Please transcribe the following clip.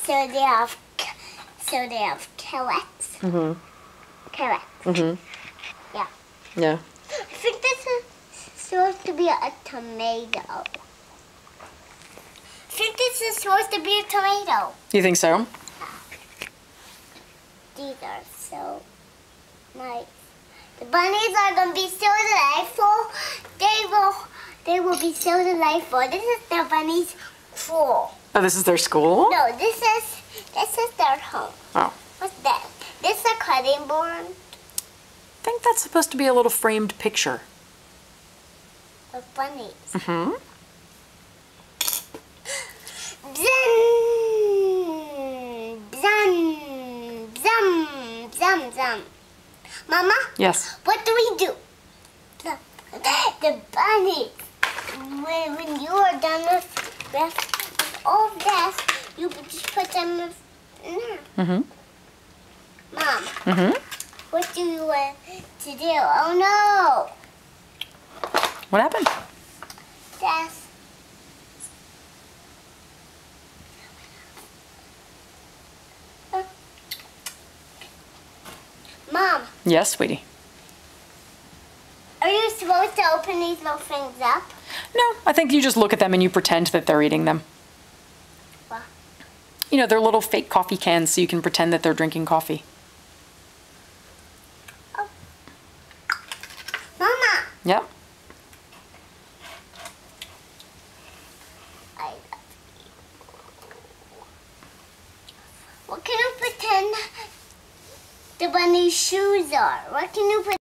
So they have carrots. Mm-hmm. Carrots. Mm-hmm. Yeah. Yeah. I think this is supposed to be a tomato. I think this is supposed to be a tomato. You think so? These are so nice. The bunnies are gonna be so delightful. They will be so delightful. This is the bunnies' school. Oh, this is their school? No, this is their home. Oh. What's that? This is a cutting board. I think that's supposed to be a little framed picture. Of bunnies. Mm-hmm. Bzum, bzum, bzum, bzum, bzum. Mama? Yes. What do we do? The bunnies. When you are done with all of this, you just put them in there. Mm-hmm. Mom, Mm-hmm. what do you want to do? Oh no! What happened? That's Mom, Yes, sweetie. are you supposed to open these little things up? No, I think you just look at them and you pretend that they're eating them. What? You know, they're little fake coffee cans so you can pretend that they're drinking coffee. Oh. Mama! Yep. I love you. What can you pretend the bunny's shoes are? What can you pretend?